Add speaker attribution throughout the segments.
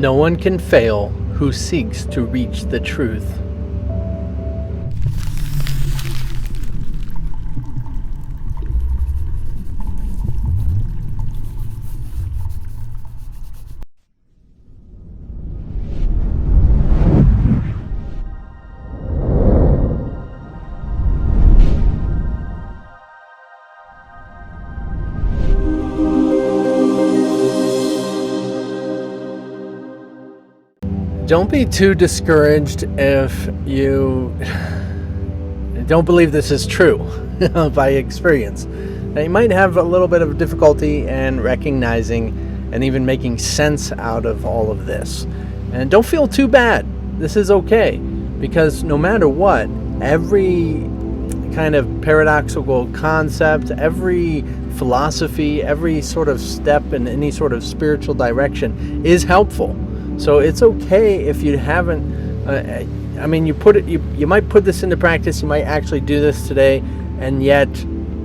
Speaker 1: No one can fail who seeks to reach the truth. Don't be too discouraged if you don't believe this is true by experience. Now, you might have a little bit of difficulty in recognizing and even making sense out of all of this. And don't feel too bad. This is okay, because no matter what, every kind of paradoxical concept, every philosophy, every sort of step in any sort of spiritual direction is helpful. So it's okay if you haven't, you might put this into practice, you might actually do this today, and yet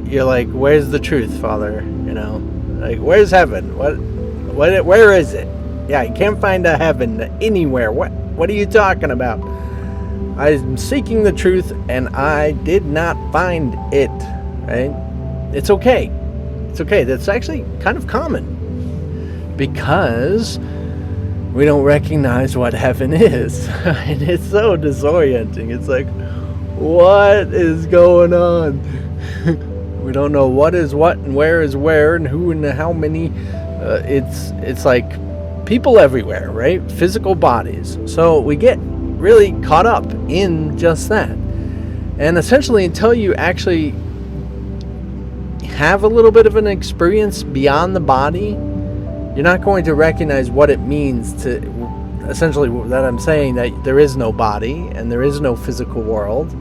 Speaker 1: you're like, where's the truth, Father? Like, where's heaven? Where is it? Yeah, you can't find a heaven anywhere. What are you talking about? I'm seeking the truth and I did not find it, right? It's okay. It's okay. That's actually kind of common, because we don't recognize what heaven is. And it's so disorienting. It's like, what is going on? We don't know what is what and where is where and who and how many. It's like people everywhere, right? Physical bodies. So we get really caught up in just that. And essentially, until you actually have a little bit of an experience beyond the body, you're not going to recognize what it means to, essentially, that I'm saying that there is no body and there is no physical world.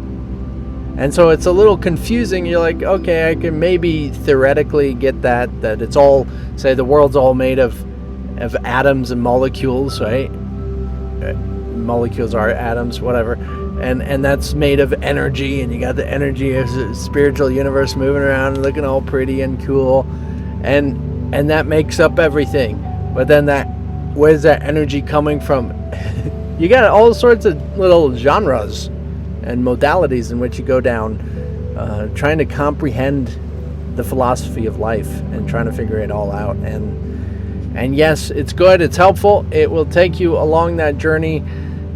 Speaker 1: And so it's a little confusing. You're like, okay, I can maybe theoretically get that it's all, say the world's all made of atoms and molecules, right? Molecules are atoms, whatever. And that's made of energy, and you got the energy of the spiritual universe moving around and looking all pretty and cool. And that makes up everything. But then where's that energy coming from? You got all sorts of little genres and modalities in which you go down, trying to comprehend the philosophy of life and trying to figure it all out. And yes, it's good, it's helpful, it will take you along that journey.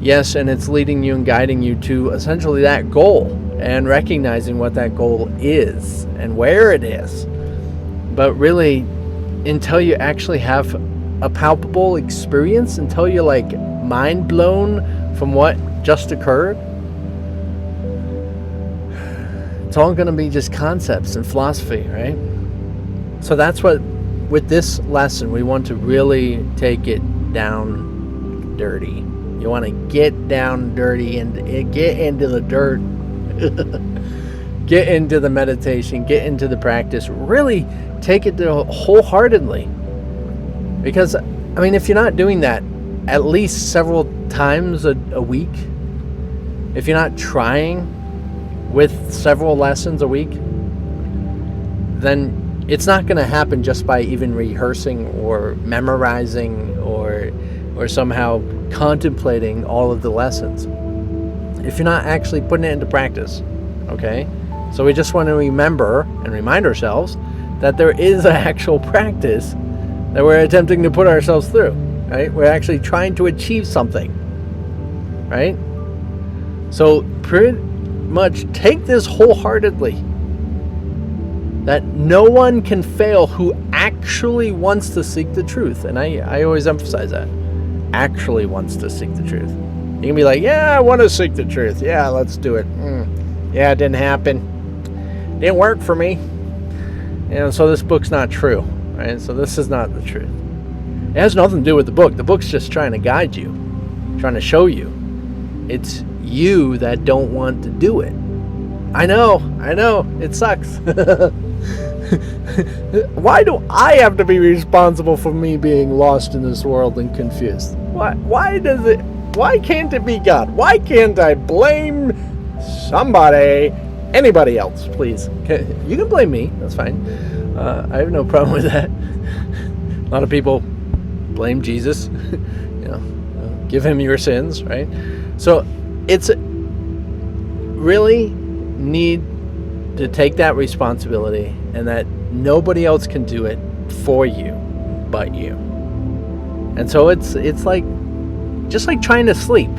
Speaker 1: Yes, and it's leading you and guiding you to essentially that goal, and recognizing what that goal is and where it is. But really, until you actually have a palpable experience, until you're like mind blown from what just occurred, it's all going to be just concepts and philosophy, right? So that's what, with this lesson, we want to really take it down dirty. You want to get down dirty and get into the dirt. Get into the meditation, get into the practice, really take it to wholeheartedly. Because, if you're not doing that at least several times a week, if you're not trying with several lessons a week, then it's not going to happen just by even rehearsing or memorizing or somehow contemplating all of the lessons. If you're not actually putting it into practice, okay? So we just want to remember and remind ourselves that there is an actual practice that we're attempting to put ourselves through, right? We're actually trying to achieve something, right? So pretty much take this wholeheartedly, that no one can fail who actually wants to seek the truth. And I always emphasize that. Actually wants to seek the truth. You can be like, yeah, I want to seek the truth. Yeah, let's do it. Yeah, it didn't happen. Didn't work for me. So this book's not true, right? So this is not the truth. It has nothing to do with the book. The book's just trying to guide you, trying to show you. It's you that don't want to do it. I know, it sucks. Why do I have to be responsible for me being lost in this world and confused? Why can't it be God? Why can't I blame somebody, anybody else, please? You can blame me, that's fine. I have no problem with that. A lot of people blame Jesus, Give him your sins, right? So it's really need to take that responsibility, and that nobody else can do it for you but you. And so it's like, just like trying to sleep.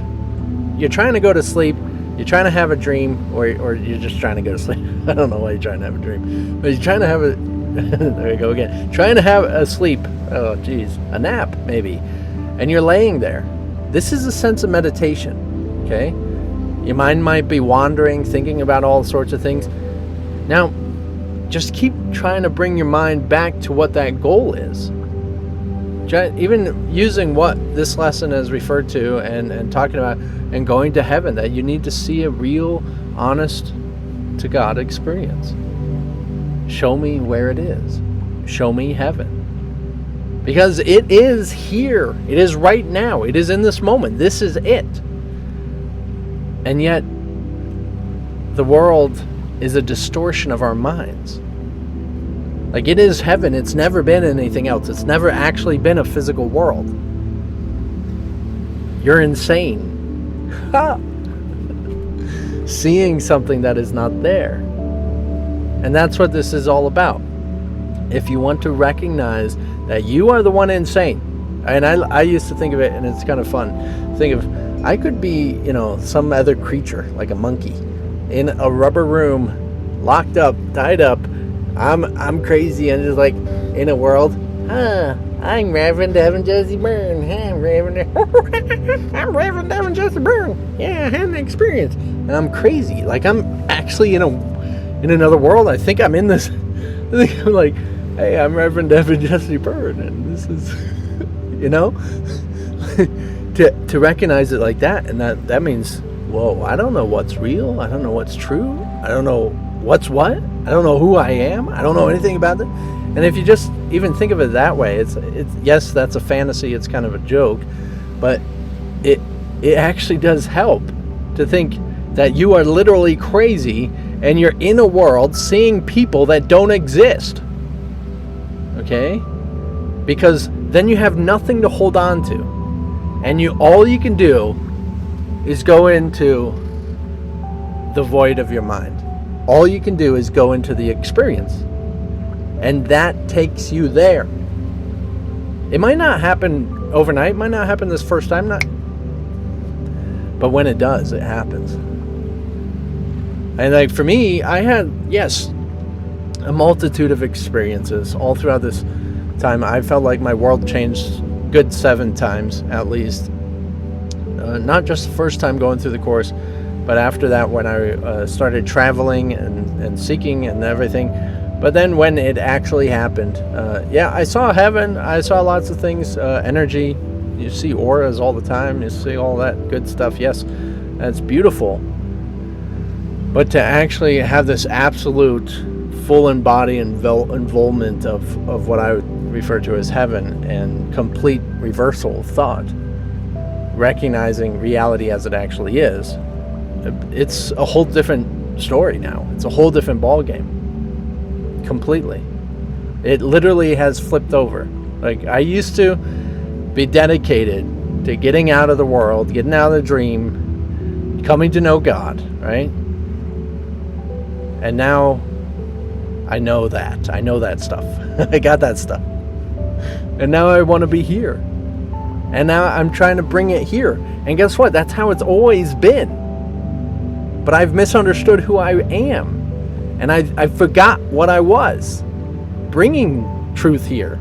Speaker 1: You're trying to go to sleep, you're trying to have a dream, or you're just trying to go to sleep. I don't know why you're trying to have a dream, but you're trying to have a there you go again. Trying to have a sleep. Oh geez, a nap maybe. And you're laying there. This is a sense of meditation. Okay? Your mind might be wandering, thinking about all sorts of things. Now, just keep trying to bring your mind back to what that goal is. Even using what this lesson is referred to, and talking about and going to heaven, that you need to see a real, honest to God experience. Show me where it is. Show me heaven. Because it is here. It is right now. It is in this moment. This is it. And yet, the world is a distortion of our minds. Like, it is heaven. It's never been anything else. It's never actually been a physical world. You're insane. Seeing something that is not there. And that's what this is all about. If you want to recognize that you are the one insane. And I used to think of it, and it's kind of fun. Think of, I could be, some other creature, like a monkey, in a rubber room, locked up, tied up. I'm crazy, and just like in a world. I'm Reverend Evan Jesse Byrne. I'm Reverend Evan Jesse Byrne. Yeah, I had an experience, and I'm crazy. Like, I'm actually in another world. I think I'm in this. I think I'm like, hey, I'm Reverend Evan Jesse Byrne, and this is, to recognize it like that, and that means, whoa, I don't know what's real. I don't know what's true. I don't know what's what. I don't know who I am. I don't know anything about it. And if you just even think of it that way, it's yes, that's a fantasy. It's kind of a joke, but it actually does help to think that you are literally crazy and you're in a world seeing people that don't exist. Okay? Because then you have nothing to hold on to. And all you can do is go into the void of your mind. All you can do is go into the experience. And that takes you there. It might not happen overnight, it might not happen this first time, but when it does, it happens. And like for me, I had, yes, a multitude of experiences all throughout this time. I felt like my world changed good 7 times at least. Not just the first time going through the course, but after that, when I started traveling and seeking and everything. But then when it actually happened, I saw heaven. I saw lots of things, energy. You see auras all the time. You see all that good stuff. Yes, that's beautiful. But to actually have this absolute full embodied involvement of what I would refer to as heaven, and complete reversal of thought, recognizing reality as it actually is, it's a whole different story now. It's a whole different ball game. Completely. It literally has flipped over. Like, I used to be dedicated to getting out of the world, getting out of the dream, coming to know God, right? And now I know that. I know that stuff. I got that stuff. And now I want to be here. And now I'm trying to bring it here. And guess what? That's how it's always been. But I've misunderstood who I am. And I forgot what I was. Bringing truth here.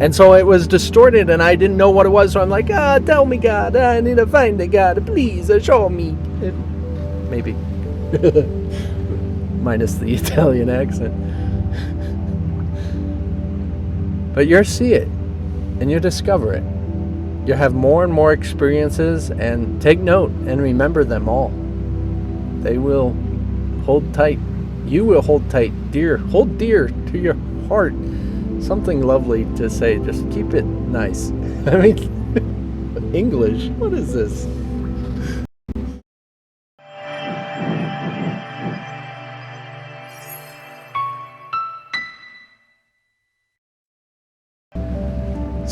Speaker 1: And so it was distorted, and I didn't know what it was. So I'm like, tell me, God. I need to find it, God. Please, show me. Maybe. Minus the Italian accent. But you'll see it, and you'll discover it. You'll have more and more experiences, and take note and remember them all. They will hold tight. You will hold tight, dear. Hold dear to your heart. Something lovely to say. Just keep it nice. I mean, English. What is this?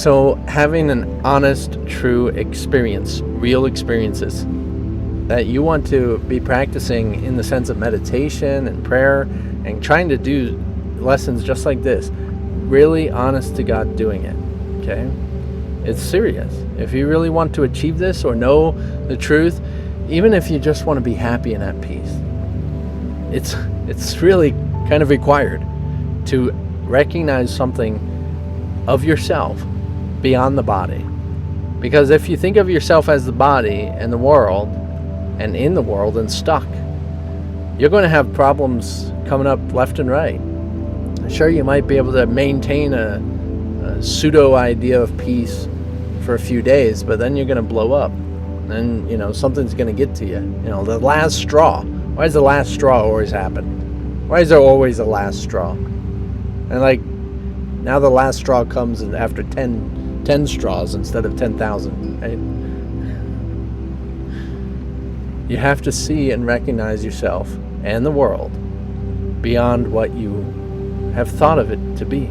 Speaker 1: So having an honest, true experience, real experiences that you want to be practicing in the sense of meditation and prayer and trying to do lessons just like this, really honest to God doing it, okay? It's serious. If you really want to achieve this or know the truth, even if you just want to be happy and at peace, it's really kind of required to recognize something of yourself beyond the body. Because if you think of yourself as the body and the world and in the world and stuck, you're going to have problems coming up left and right. Sure, you might be able to maintain a pseudo idea of peace for a few days, but then you're going to blow up. And, something's going to get to you. The last straw. Why does the last straw always happen? Why is there always a last straw? And now the last straw comes after 10 straws instead of 10,000, right? You have to see and recognize yourself and the world beyond what you have thought of it to be.